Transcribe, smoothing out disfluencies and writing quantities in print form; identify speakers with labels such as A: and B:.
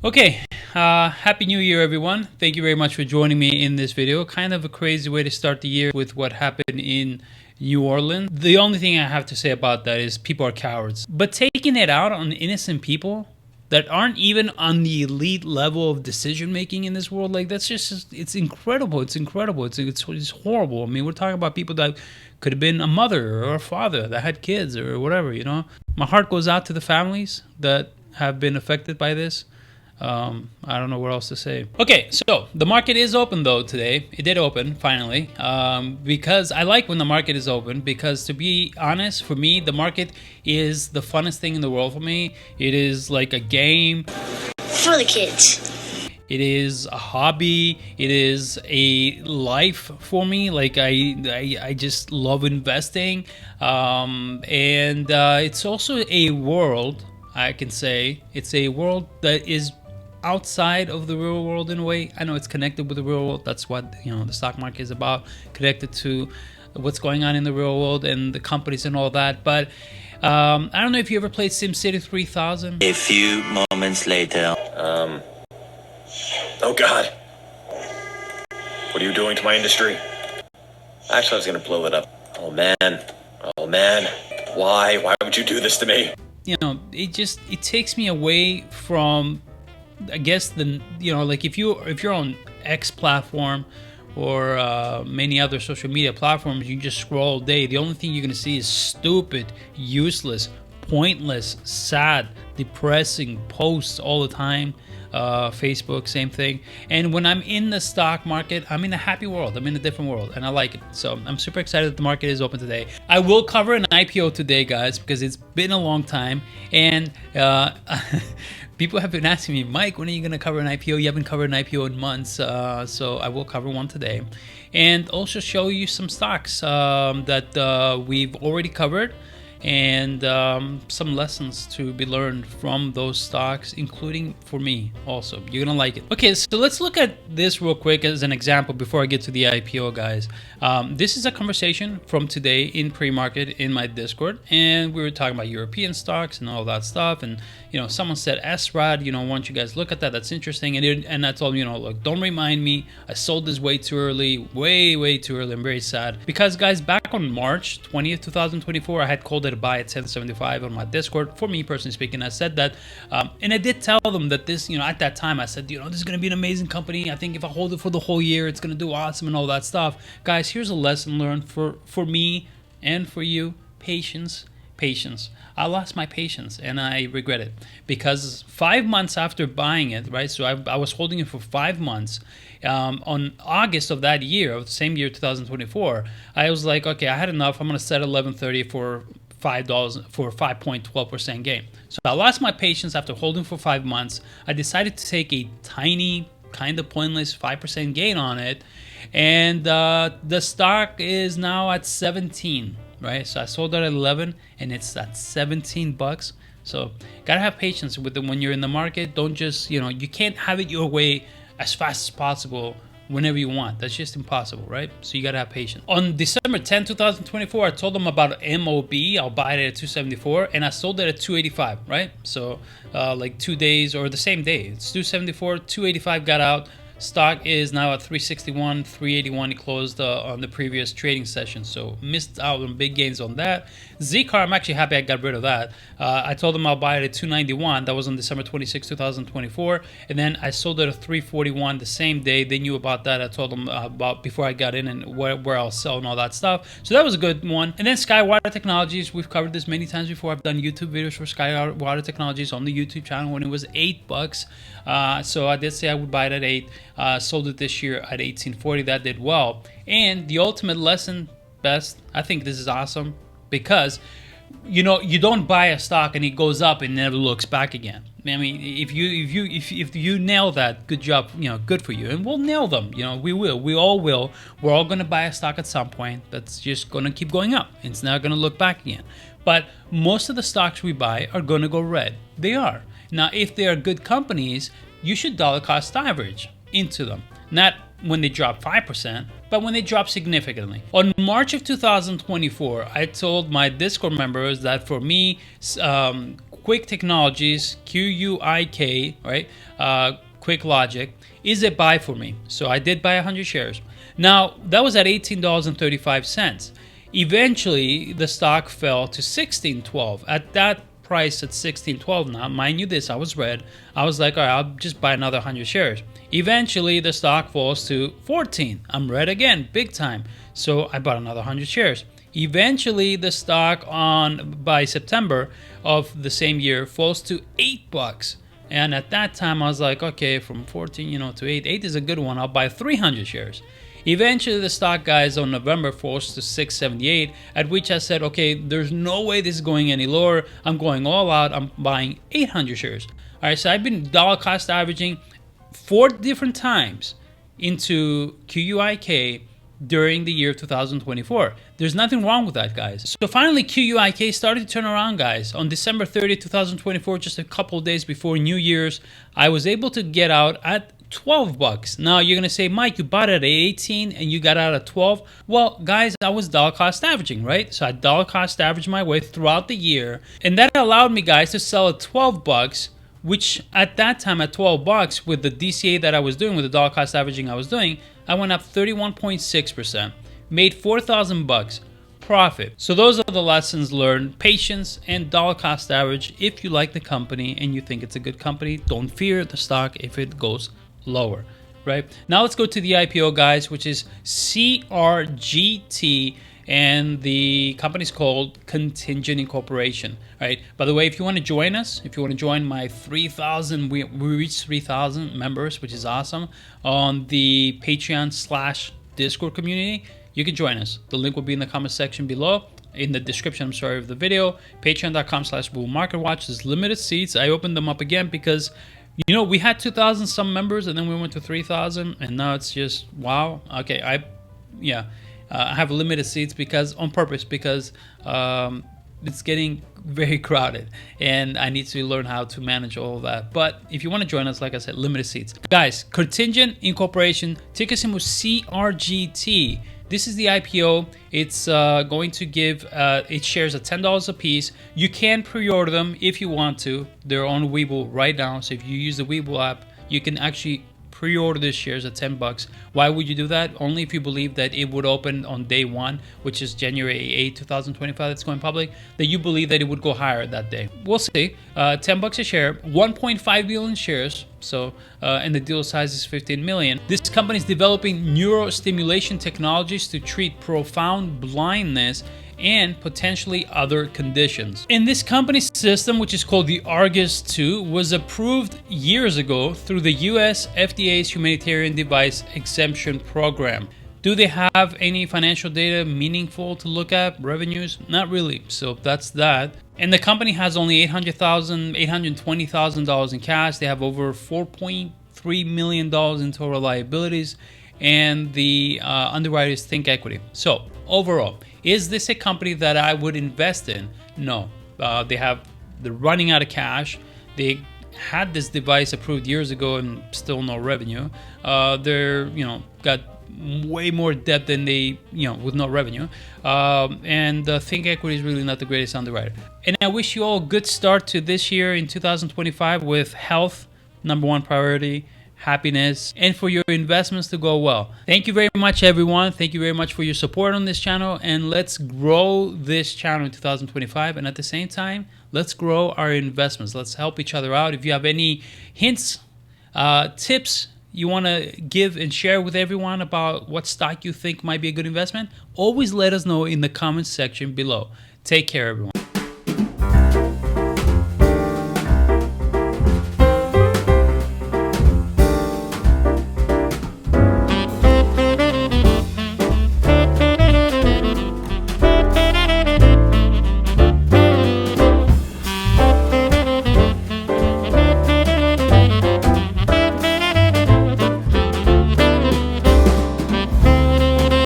A: Okay, Happy New Year, everyone. Thank you very much for joining me in this video. Kind of a crazy way to start the year with what happened in New Orleans. The only thing I have to say about that is people are cowards. But taking it out on innocent people that aren't even on the elite level of decision making in this world, like that's just, it's incredible. It's incredible. It's horrible. I mean, we're talking about people that could have been a mother or a father that had kids or whatever, you know. My heart goes out to the families that have been affected by this. I don't know what else to say. Okay, so the market is open though today. It did open finally, because I like when the market is open, because to be honest, for me, the market is the funnest thing in the world for me. It is like a game
B: for the kids.
A: It is a hobby. It is a life for me. Like I just love investing, and it's also a world. I can say it's a world that is outside of the real world in a way. I know it's connected with the real world. That's what, you know, the stock market is about, connected to what's going on in the real world and the companies and all that. But I don't know if you ever played SimCity 3000.
C: A few moments later.
D: Oh God. What are you doing to my industry? Actually, I was gonna blow it up. Oh man. Oh man. Why would you do this to me?
A: You know, it takes me away from, I guess, like if you're on X platform or many other social media platforms, you just scroll all day. The only thing you're gonna see is stupid, useless, pointless, sad, depressing posts all the time. Facebook, same thing. And when I'm in the stock market, I'm in a happy world. I'm in a different world, and I like it. So I'm super excited that the market is open today. I will cover an IPO today, guys, because it's been a long time, and people have been asking me, Mike, when are you going to cover an IPO? You haven't covered an IPO in months, so I will cover one today, and also show you some stocks that we've already covered, and some lessons to be learned from those stocks, including for me also. You're gonna like it. Okay, so let's look at this real quick as an example before I get to the IPO, guys. This is a conversation from today in pre-market in my Discord, and we were talking about European stocks and all that stuff, and you know, someone said SRAD, you know, why don't you guys look at that? That's interesting. And I told them, you know, look, don't remind me. I sold this way too early, way too early. I'm very sad because, guys, back on March 20th, 2024, I had called it a buy at 1075 on my Discord. For me personally speaking, I said that, and I did tell them that this, you know, at that time I said, you know, this is going to be an amazing company. I think if I hold it for the whole year, it's going to do awesome and all that stuff. Guys, here's a lesson learned for me and for you: patience. I lost my patience and I regret it, because 5 months after buying it, right, so I was holding it for 5 months, on August of that year, of the same year, 2024, I was like, okay, I had enough. I'm going to set 1130 for $5 for 5.12% gain. So I lost my patience after holding for 5 months. I decided to take a tiny, kind of pointless 5% gain on it, and the stock is now at 17. Right, so I sold it at 11 and it's at 17 bucks. So gotta have patience with it when you're in the market. Don't just, you know, you can't have it your way as fast as possible whenever you want. That's just impossible, right? So you gotta have patience. On December 10, 2024, I told them about MOB. I'll buy it at 274 and I sold it at 285, right? So like 2 days or the same day. It's 274, 285 got out. Stock is now at 361, 381. It closed on the previous trading session, so missed out on big gains on that. ZCAR, I'm actually happy I got rid of that. I told them I'll buy it at 291. That was on December 26, 2024, and then I sold it at 341 the same day. They knew about that. I told them about before I got in and where I'll sell and all that stuff. So that was a good one. And then SkyWater Technologies. We've covered this many times before. I've done YouTube videos for SkyWater Technologies on the YouTube channel when it was $8. So I did say I would buy it at 8. Sold it this year at 1840. That did well. And the ultimate lesson, best, I think this is awesome, because you know, you don't buy a stock and it goes up and never looks back again. I mean, if you nail that, good job, you know, good for you. And we'll nail them, you know, we all will. We're all going to buy a stock at some point that's just going to keep going up. It's not going to look back again. But most of the stocks we buy are going to go red. They are. Now, if they are good companies, you should dollar cost average into them. Not when they drop 5%, but when they drop significantly. On March of 2024, I told my Discord members that for me, Quick Technologies, QUIK, right? Quick Logic is a buy for me. So I did buy 100 shares. Now, that was at $18.35. Eventually, the stock fell to $16.12. At that price at $16.12 now, mind you this, I was red. I was like, all right, I'll just buy another 100 shares. Eventually, the stock falls to $14. I'm red again, big time. So I bought another 100 shares. Eventually, the stock by September of the same year falls to $8. And at that time, I was like, okay, from 14, to 8. 8 is a good one. I'll buy 300 shares. Eventually, the stock, guys, on November falls to $6.78, at which I said, okay, there's no way this is going any lower. I'm going all out. I'm buying 800 shares. All right, so I've been dollar cost averaging 4 different times into QUIK during the year 2024. There's nothing wrong with that, guys. So finally, QUIK started to turn around, guys. On December 30, 2024, just a couple of days before New Year's, I was able to get out at $12. Now you're gonna say, Mike, you bought it at 18 and you got out at 12. Well, guys, I was dollar cost averaging, right? So I dollar cost averaged my way throughout the year, and that allowed me, guys, to sell at $12, which at that time at $12 with the DCA that I was doing, with the dollar cost averaging I was doing, I went up 31.6%, made $4,000 profit. So those are the lessons learned: patience and dollar cost average. If you like the company and you think it's a good company, don't fear the stock if it goes lower, right? Now let's go to the IPO, guys, which is CRGT, and the company's called Cortigent Incorporation, right? By the way, if you want to join us, if you want to join my 3,000, we reached 3,000 members, which is awesome, on the Patreon/Discord community, you can join us. The link will be in the comment section below, in the description, of the video. Patreon.com/bullmarketwatch. There's limited seats. I opened them up again because we had 2,000 some members, and then we went to 3,000, and now it's just wow. Okay, I have limited seats on purpose because it's getting very crowded, and I need to learn how to manage all of that. But if you want to join us, like I said, limited seats, guys. Cortigent Incorporation, ticker symbol CRGT. This is the IPO. It's going to give its shares at $10 a piece. You can pre-order them if you want to. They're on Webull right now. So if you use the Webull app, you can actually pre-order these shares at $10. Why would you do that? Only if you believe that it would open on day 1, which is January 8, 2025. That's going public. That you believe that it would go higher that day. We'll see. $10 a share, 1.5 million shares. So, and the deal size is 15 million. This company is developing neurostimulation technologies to treat profound blindness and potentially other conditions. And this company's system, which is called the Argus 2, was approved years ago through the US FDA's Humanitarian Device Exemption Program. Do they have any financial data meaningful to look at? Revenues? Not really. So that's that. And the company has only $820,000 in cash. They have over $4.3 million in total liabilities, and the underwriters Think Equity. So overall, is this a company that I would invest in? No. They're running out of cash. They had this device approved years ago and still no revenue. They're got way more debt than they with no revenue. And Think Equity is really not the greatest underwriter. And I wish you all a good start to this year in 2025 with health, #1 priority, happiness, and for your investments to go well. Thank you very much, everyone. Thank you very much for your support on this channel, and let's grow this channel in 2025. And at the same time, let's grow our investments. Let's help each other out. If you have any hints, tips you want to give and share with everyone about what stock you think might be a good investment, always let us know in the comments section below. Take care, everyone.